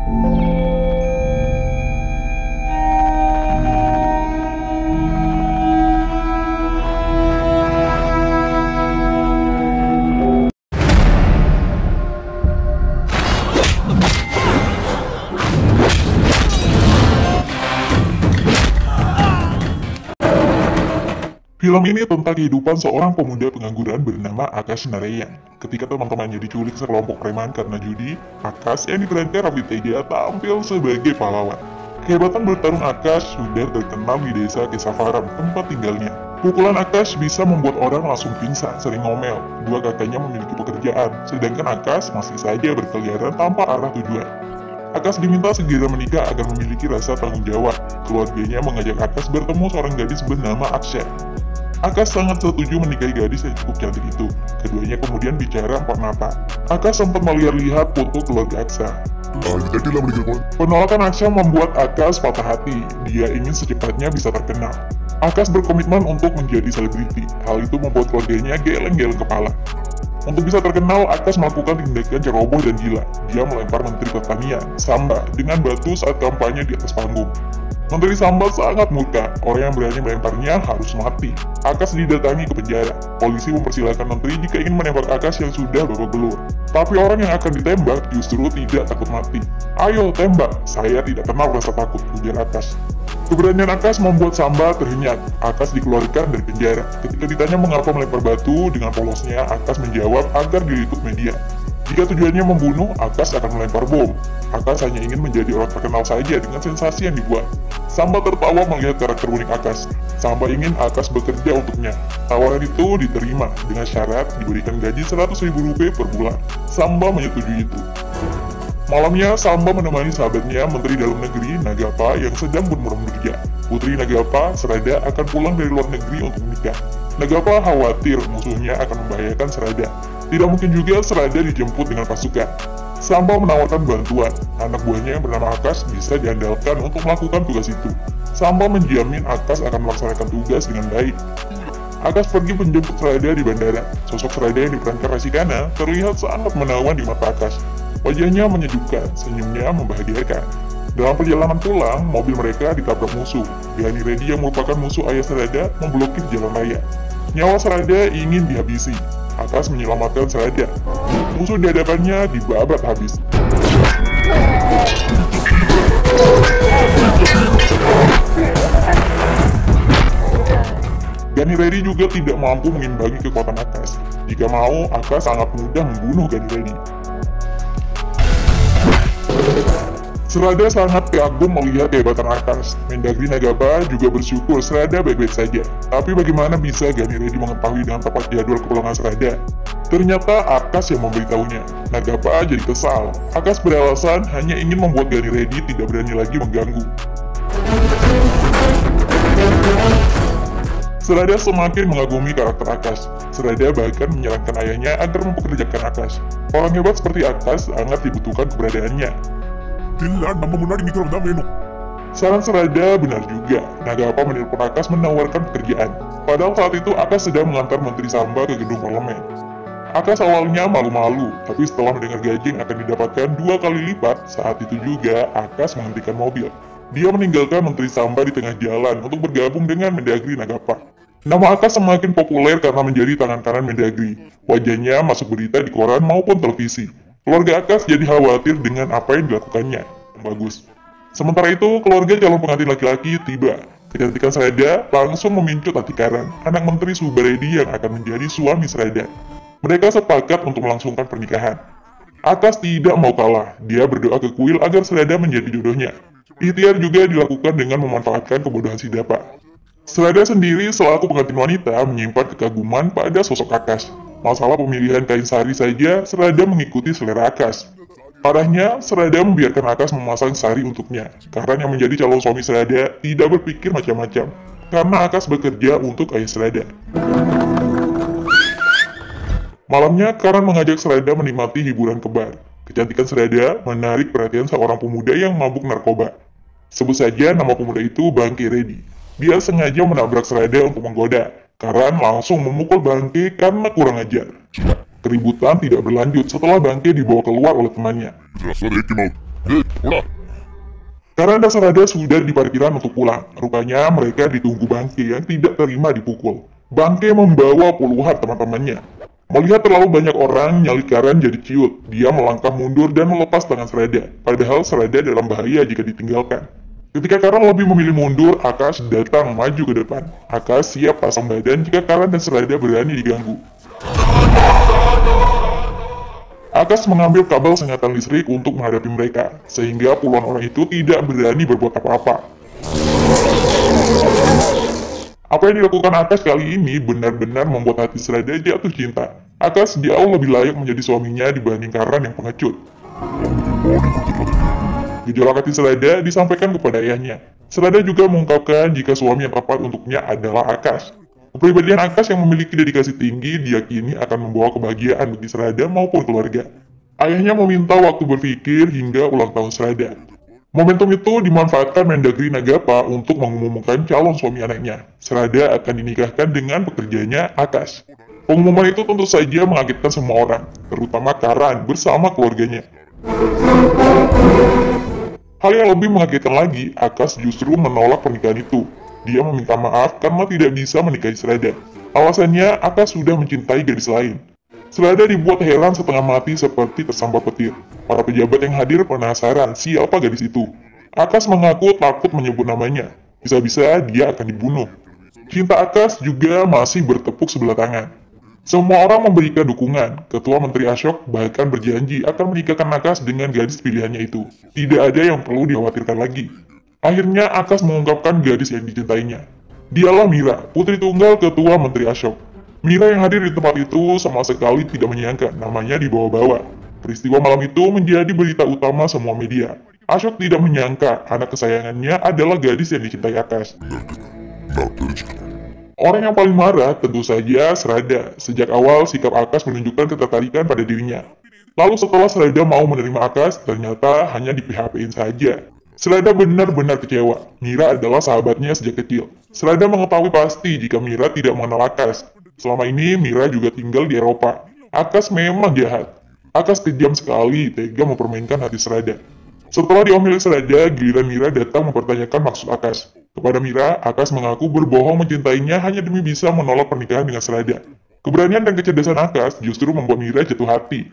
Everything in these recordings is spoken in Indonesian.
Film ini tentang kehidupan seorang pemuda pengangguran bernama Akash Narayan. Ketika teman-temannya diculik sekelompok preman karena judi, Akash yang diperankan Raffi Teja tampil sebagai pahlawan. Kehebatan bertarung Akash sudah terkenal di desa Kesavaram, tempat tinggalnya. Pukulan Akash bisa membuat orang langsung pingsan, sering ngomel. Dua kakaknya memiliki pekerjaan, sedangkan Akash masih saja berkeliaran tanpa arah tujuan. Akash diminta segera menikah agar memiliki rasa tanggung jawab. Keluarganya mengajak Akash bertemu seorang gadis bernama Aksha. Akash sangat setuju menikahi gadis yang cukup cantik itu. Keduanya kemudian bicara empat mata. Akash sempat melihat-lihat foto keluarga Aksha. Penolakan Aksha membuat Akash patah hati. Dia ingin secepatnya bisa terkenal. Akash berkomitmen untuk menjadi selebriti. Hal itu membuat keluarganya geleng-geleng kepala. Untuk bisa terkenal, Akash melakukan tindakan ceroboh dan gila. Dia melempar Menteri Pertanian, Samba, dengan batu saat kampanye di atas panggung. Menteri Samba sangat murka, orang yang berani melemparnya harus mati. Akash didatangi ke penjara. Polisi mempersilahkan menteri jika ingin menembak Akash yang sudah babak belur. Tapi orang yang akan ditembak justru tidak takut mati. Ayo tembak, saya tidak kenal rasa takut, ujar Akash. Keberanian Akash membuat Samba terhenyak. Akash dikeluarkan dari penjara. Ketika ditanya mengapa melempar batu dengan polosnya, Akash menjawab agar diliput media. Jika tujuannya membunuh, Akash akan melempar bom. Akash hanya ingin menjadi orang terkenal saja dengan sensasi yang dibuat. Samba tertawa melihat karakter unik Akash. Samba ingin Akash bekerja untuknya. Tawaran itu diterima dengan syarat diberikan gaji Rp100.000 per bulan. Samba menyetujui itu. Malamnya, Samba menemani sahabatnya, Menteri Dalam Negeri Nagapa yang sedang bermuram kerja. Putri Nagapa, Serada, akan pulang dari luar negeri untuk menikah. Nagapa khawatir musuhnya akan membahayakan Serada. Tidak mungkin juga Serada dijemput dengan pasukan. Samba menawarkan bantuan. Anak buahnya yang bernama Akash bisa diandalkan untuk melakukan tugas itu. Samba menjamin Akash akan melaksanakan tugas dengan baik. Akash pergi menjemput Serada di bandara. Sosok Serada yang diperankan Rasikana terlihat sangat menawan di mata Akash. Wajahnya menyejukkan, senyumnya membahagiakan. Dalam perjalanan pulang, mobil mereka ditabrak musuh. Gani Reddy yang merupakan musuh ayah Serada memblokir jalan raya. Nyawa Serada ingin dihabisi. Akash menyelamatkan Serada. Musuh di hadapannya dibabat habis. Gani Reddy juga tidak mampu mengimbangi kekuatan Akash. Jika mau, Akash sangat mudah membunuh Gani Reddy. Serada sangat kagum melihat kehebatan Akash. Mendagri Nagapa juga bersyukur Serada baik-baik saja. Tapi bagaimana bisa Gani Reddy mengetahui dengan tepat jadwal kepulangan Serada? Ternyata Akash yang memberitahunya. Nagapa jadi kesal. Akash beralasan hanya ingin membuat Gani Reddy tidak berani lagi mengganggu. Serada semakin mengagumi karakter Akash. Serada bahkan menyarankan ayahnya agar mempekerjakan Akash. Orang hebat seperti Akash sangat dibutuhkan keberadaannya. Saran Serada benar juga. Nagapa menelpon Akash menawarkan pekerjaan. Padahal saat itu Akash sedang mengantar Menteri Samba ke gedung parlemen. Akash awalnya malu-malu, tapi setelah mendengar gaji yang akan didapatkan 2 kali lipat, saat itu juga Akash menghentikan mobil. Dia meninggalkan Menteri Samba di tengah jalan untuk bergabung dengan Mendagri Nagapa. Nama Akash semakin populer karena menjadi tangan kanan Mendagri. Wajahnya masuk berita di koran maupun televisi. Keluarga Akash jadi khawatir dengan apa yang dilakukannya. Bagus. Sementara itu, keluarga calon pengantin laki-laki tiba. Kecantikan Serada langsung memincut hati Karan, anak Menteri Subaredi yang akan menjadi suami Serada. Mereka sepakat untuk melangsungkan pernikahan. Akash tidak mau kalah. Dia berdoa ke kuil agar Serada menjadi jodohnya. Ikhtiar juga dilakukan dengan memanfaatkan kebodohan si Dapa. Serada sendiri selaku pengantin wanita menyimpan kekaguman pada sosok Akash. Masalah pemilihan kain sari saja, Serada mengikuti selera Akash. Parahnya, Serada membiarkan Akash memasang sari untuknya. Karan yang menjadi calon suami Serada tidak berpikir macam-macam, karena Akash bekerja untuk ayah Serada. Malamnya, Karan mengajak Serada menikmati hiburan kebar. Kecantikan Serada menarik perhatian seorang pemuda yang mabuk narkoba. Sebut saja nama pemuda itu Bangke Reddy. Dia sengaja menabrak Serada untuk menggoda. Karan langsung memukul Bangke karena kurang ajar. Keributan tidak berlanjut setelah Bangke dibawa keluar oleh temannya. Karena Sarada sudah di parkiran untuk pulang, rupanya mereka ditunggu Bangke yang tidak terima dipukul. Bangke membawa puluhan teman-temannya. Melihat terlalu banyak orang, nyali Karan jadi ciut. Dia melangkah mundur dan melepas tangan Sarada, padahal Sarada dalam bahaya jika ditinggalkan. Ketika Karan lebih memilih mundur, Akash datang maju ke depan. Akash siap pasang badan jika Karan dan Sarada berani diganggu. Akash mengambil kabel sengatan listrik untuk menghadapi mereka, sehingga puluhan orang itu tidak berani berbuat apa-apa. Apa yang dilakukan Akash kali ini benar-benar membuat hati Sarada jatuh cinta. Akash jauh lebih layak menjadi suaminya dibanding Karan yang pengecut. Gejolak hati Sarada disampaikan kepada ayahnya. Sarada juga mengungkapkan jika suami yang tepat untuknya adalah Akash. Kepribadian Akash yang memiliki dedikasi tinggi diyakini akan membawa kebahagiaan bagi Sarada maupun keluarga. Ayahnya meminta waktu berpikir hingga ulang tahun Sarada. Momentum itu dimanfaatkan Mendagri Nagapa untuk mengumumkan calon suami anaknya. Sarada akan dinikahkan dengan pekerjanya Akash. Pengumuman itu tentu saja mengagetkan semua orang, terutama Karan bersama keluarganya. Hal yang lebih mengagetkan lagi, Akash justru menolak pernikahan itu. Dia meminta maaf karena tidak bisa menikahi Sarada. Alasannya, Akash sudah mencintai gadis lain. Sarada dibuat heran setengah mati seperti tersambar petir. Para pejabat yang hadir penasaran siapa gadis itu. Akash mengaku takut menyebut namanya. Bisa-bisa dia akan dibunuh. Cinta Akash juga masih bertepuk sebelah tangan. Semua orang memberikan dukungan. Ketua Menteri Ashok bahkan berjanji akan menikahkan Akash dengan gadis pilihannya itu. Tidak ada yang perlu dikhawatirkan lagi. Akhirnya Akash mengungkapkan gadis yang dicintainya. Dialah Mira, putri tunggal Ketua Menteri Ashok. Mira yang hadir di tempat itu sama sekali tidak menyangka namanya dibawa-bawa. Peristiwa malam itu menjadi berita utama semua media. Ashok tidak menyangka anak kesayangannya adalah gadis yang dicintai Akash. Orang yang paling marah tentu saja Sarada. Sejak awal sikap Akash menunjukkan ketertarikan pada dirinya. Lalu setelah Sarada mau menerima Akash, ternyata hanya di PHP-in saja. Sarada benar-benar kecewa. Mira adalah sahabatnya sejak kecil. Sarada mengetahui pasti jika Mira tidak mengenal Akash. Selama ini Mira juga tinggal di Eropa. Akash memang jahat. Akash kejam sekali, tega mempermainkan hati Sarada. Setelah diomeli Sarada, giliran Mira datang mempertanyakan maksud Akash. Kepada Mira, Akash mengaku berbohong mencintainya hanya demi bisa menolak pernikahan dengan Sarada. Keberanian dan kecerdasan Akash justru membuat Mira jatuh hati.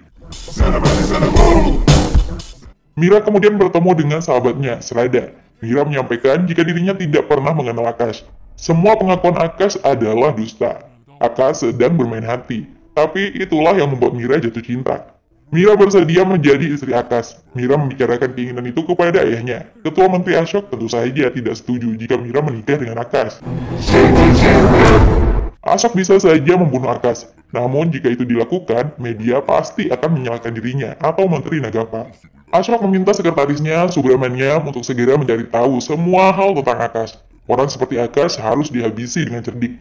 Mira kemudian bertemu dengan sahabatnya, Sarada. Mira menyampaikan jika dirinya tidak pernah mengenal Akash. Semua pengakuan Akash adalah dusta. Akash sedang bermain hati. Tapi itulah yang membuat Mira jatuh cinta. Mira bersedia menjadi istri Akash. Mira membicarakan keinginan itu kepada ayahnya. Ketua Menteri Ashok tentu saja tidak setuju jika Mira menikah dengan Akash. Ashok bisa saja membunuh Akash. Namun jika itu dilakukan, media pasti akan menyalahkan dirinya atau Menteri Nagapa. Ashok meminta sekretarisnya, Subramaniam, untuk segera mencari tahu semua hal tentang Akash. Orang seperti Akash harus dihabisi dengan cerdik.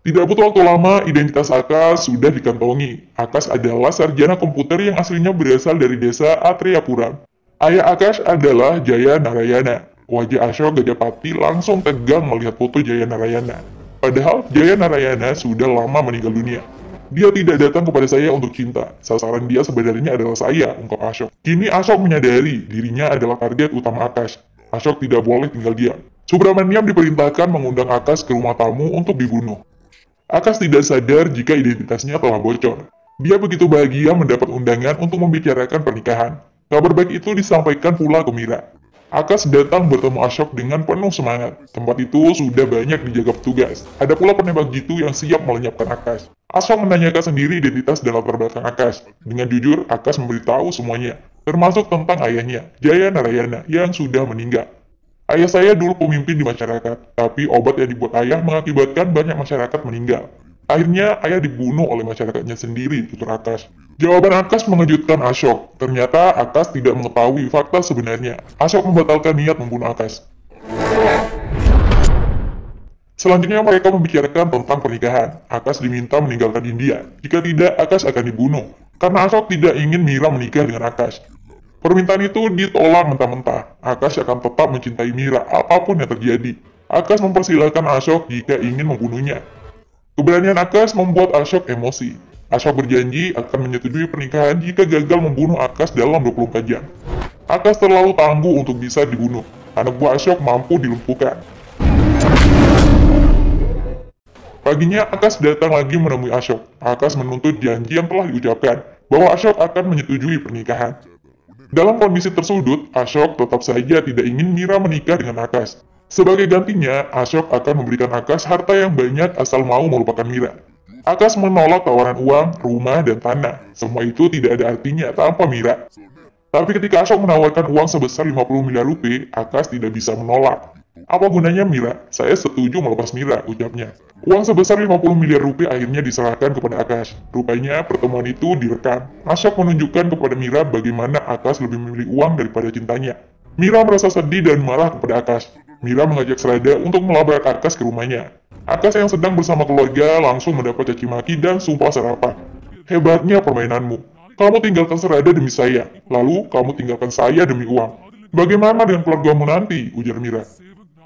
Tidak butuh waktu lama, identitas Akash sudah dikantongi. Akash adalah sarjana komputer yang aslinya berasal dari desa Atriyapuram. Ayah Akash adalah Jaya Narayana. Wajah Ashok Gajapati langsung tegang melihat foto Jaya Narayana. Padahal Jaya Narayana sudah lama meninggal dunia. Dia tidak datang kepada saya untuk cinta. Sasaran dia sebenarnya adalah saya, ungkap Ashok. Kini Ashok menyadari dirinya adalah target utama Akash. Ashok tidak boleh tinggal diam. Subramaniam diperintahkan mengundang Akash ke rumah tamu untuk dibunuh. Akash tidak sadar jika identitasnya telah bocor. Dia begitu bahagia mendapat undangan untuk membicarakan pernikahan. Kabar baik itu disampaikan pula ke Mira. Akash datang bertemu Ashok dengan penuh semangat. Tempat itu sudah banyak dijaga petugas. Ada pula penembak jitu yang siap melenyapkan Akash. Ashok menanyakan sendiri identitas dan latar belakang Akash. Dengan jujur, Akash memberitahu semuanya, termasuk tentang ayahnya, Jaya Narayana, yang sudah meninggal. Ayah saya dulu pemimpin di masyarakat, tapi obat yang dibuat ayah mengakibatkan banyak masyarakat meninggal. Akhirnya, ayah dibunuh oleh masyarakatnya sendiri, tutur Akash. Jawaban Akash mengejutkan Ashok. Ternyata Akash tidak mengetahui fakta sebenarnya. Ashok membatalkan niat membunuh Akash. Selanjutnya mereka membicarakan tentang pernikahan. Akash diminta meninggalkan India. Jika tidak, Akash akan dibunuh. Karena Ashok tidak ingin Mira menikah dengan Akash. Permintaan itu ditolak mentah-mentah. Akash akan tetap mencintai Mira apapun yang terjadi. Akash mempersilahkan Ashok jika ingin membunuhnya. Keberanian Akash membuat Ashok emosi. Ashok berjanji akan menyetujui pernikahan jika gagal membunuh Akash dalam 24 jam. Akas terlalu tangguh untuk bisa dibunuh. Anak buah Ashok mampu dilumpuhkan. Paginya, Akas datang lagi menemui Ashok. Akas menuntut janji yang telah diucapkan, bahwa Ashok akan menyetujui pernikahan. Dalam kondisi tersudut, Ashok tetap saja tidak ingin Mira menikah dengan Akas. Sebagai gantinya, Ashok akan memberikan Akas harta yang banyak asal mau melupakan Mira. Akas menolak tawaran uang, rumah, dan tanah. Semua itu tidak ada artinya tanpa Mira. Tapi ketika Ashok menawarkan uang sebesar 50 miliar rupiah, Akas tidak bisa menolak. Apa gunanya Mira? Saya setuju melepas Mira, ucapnya. Uang sebesar 50 miliar rupiah akhirnya diserahkan kepada Akas. Rupanya pertemuan itu direkam. Ashok menunjukkan kepada Mira bagaimana Akas lebih memilih uang daripada cintanya. Mira merasa sedih dan marah kepada Akas. Mira mengajak Serada untuk melabrak Akas ke rumahnya. Akas yang sedang bersama keluarga langsung mendapat caci maki dan sumpah serapah. Hebatnya permainanmu. Kamu tinggalkan Serada demi saya, lalu kamu tinggalkan saya demi uang. Bagaimana dengan keluargamu nanti? Ujar Mira.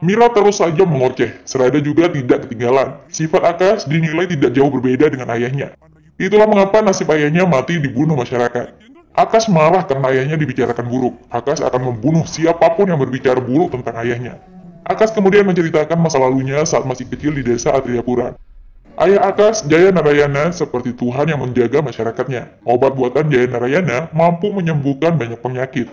Mira terus saja mengoceh. Serada juga tidak ketinggalan. Sifat Akas dinilai tidak jauh berbeda dengan ayahnya. Itulah mengapa nasib ayahnya mati dibunuh masyarakat. Akas marah karena ayahnya dibicarakan buruk. Akas akan membunuh siapapun yang berbicara buruk tentang ayahnya. Akas kemudian menceritakan masa lalunya saat masih kecil di desa Atriapura. Ayah Akas, Jaya Narayana, seperti Tuhan yang menjaga masyarakatnya. Obat buatan Jaya Narayana mampu menyembuhkan banyak penyakit.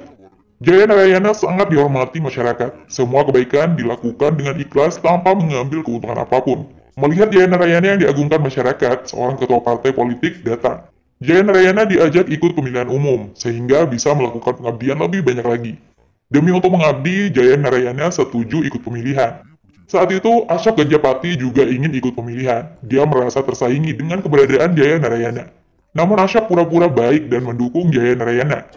Jaya Narayana sangat dihormati masyarakat. Semua kebaikan dilakukan dengan ikhlas tanpa mengambil keuntungan apapun. Melihat Jaya Narayana yang diagungkan masyarakat, seorang ketua partai politik datang. Jaya Narayana diajak ikut pemilihan umum, sehingga bisa melakukan pengabdian lebih banyak lagi. Demi untuk mengabdi, Jaya Narayana setuju ikut pemilihan. Saat itu, Ashok Gajapati juga ingin ikut pemilihan. Dia merasa tersaingi dengan keberadaan Jaya Narayana. Namun Ashok pura-pura baik dan mendukung Jaya Narayana.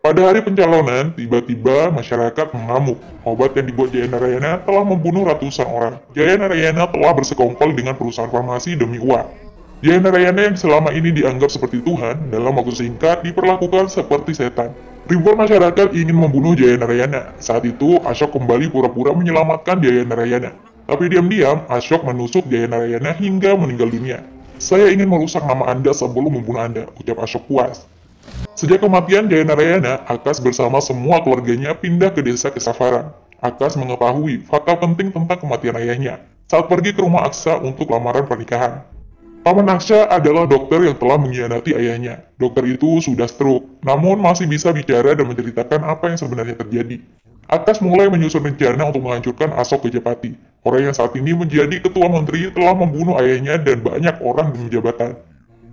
Pada hari pencalonan, tiba-tiba masyarakat mengamuk. Obat yang dibuat Jaya Narayana telah membunuh ratusan orang. Jaya Narayana telah bersekongkol dengan perusahaan farmasi demi uang. Jaya Narayana yang selama ini dianggap seperti Tuhan, dalam waktu singkat diperlakukan seperti setan. Ribuan masyarakat ingin membunuh Jaya Narayana. Saat itu, Ashok kembali pura-pura menyelamatkan Jaya Narayana. Tapi diam-diam, Ashok menusuk Jaya Narayana hingga meninggal dunia. Saya ingin merusak nama Anda sebelum membunuh Anda, ucap Ashok puas. Sejak kematian Jaya Narayana, Akas bersama semua keluarganya pindah ke desa Kesavaran. Akas mengetahui fakta penting tentang kematian ayahnya saat pergi ke rumah Aksa untuk lamaran pernikahan. Paman Aksa adalah dokter yang telah mengkhianati ayahnya. Dokter itu sudah stroke, namun masih bisa bicara dan menceritakan apa yang sebenarnya terjadi. Akas mulai menyusun rencana untuk menghancurkan Ashok Gajapati. Orang yang saat ini menjadi ketua menteri telah membunuh ayahnya dan banyak orang di jabatan.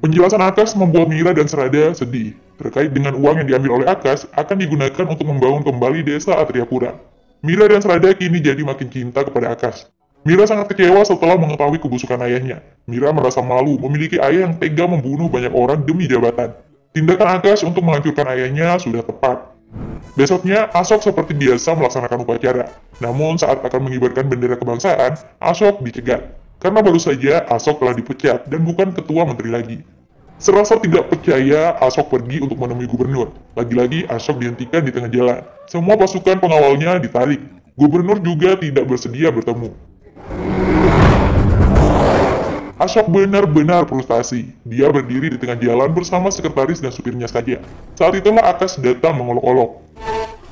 Penjelasan Akas membuat Mira dan Serada sedih. Terkait dengan uang yang diambil oleh Akas akan digunakan untuk membangun kembali desa Atriapura. Mira dan Serada kini jadi makin cinta kepada Akas. Mira sangat kecewa setelah mengetahui kebusukan ayahnya. Mira merasa malu memiliki ayah yang tega membunuh banyak orang demi jabatan. Tindakan Akas untuk menghancurkan ayahnya sudah tepat. Besoknya, Ashok seperti biasa melaksanakan upacara. Namun saat akan mengibarkan bendera kebangsaan, Ashok dicegat. Karena baru saja Ashok telah dipecat dan bukan ketua menteri lagi. Serasa tidak percaya, Ashok pergi untuk menemui gubernur. Lagi-lagi Ashok dihentikan di tengah jalan. Semua pasukan pengawalnya ditarik. Gubernur juga tidak bersedia bertemu. Ashok benar-benar frustasi. Dia berdiri di tengah jalan bersama sekretaris dan supirnya saja. Saat itulah Akas datang mengolok-olok.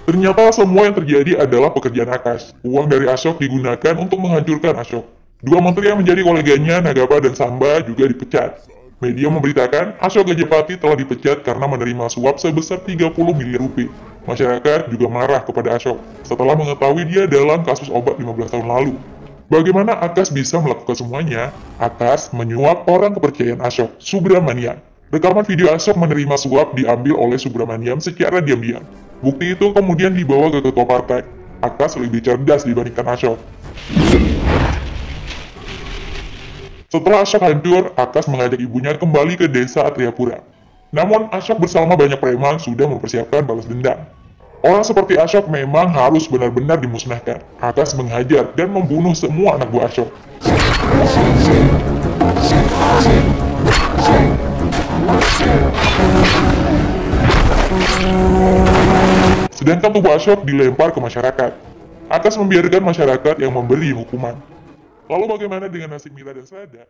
Ternyata semua yang terjadi adalah pekerjaan Akas. Uang dari Ashok digunakan untuk menghancurkan Ashok. Dua menteri yang menjadi koleganya, Nagapa dan Samba, juga dipecat. Media memberitakan Ashok Gajapati telah dipecat karena menerima suap sebesar 30 miliar rupiah. Masyarakat juga marah kepada Ashok setelah mengetahui dia dalam kasus obat 15 tahun lalu. Bagaimana Akas bisa melakukan semuanya? Akas menyuap orang kepercayaan Ashok, Subramaniam. Rekaman video Ashok menerima suap diambil oleh Subramaniam secara diam-diam. Bukti itu kemudian dibawa ke ketua partai. Akas lebih cerdas dibandingkan Ashok. Setelah Ashok hancur, Akas mengajak ibunya kembali ke desa Atriapura. Namun, Ashok bersama banyak preman sudah mempersiapkan balas dendam. Orang seperti Ashok memang harus benar-benar dimusnahkan. Akas menghajar dan membunuh semua anak buah Ashok. Sedangkan tubuh Ashok dilempar ke masyarakat. Akas membiarkan masyarakat yang memberi hukuman. Lalu bagaimana dengan nasib Mira dan Serada?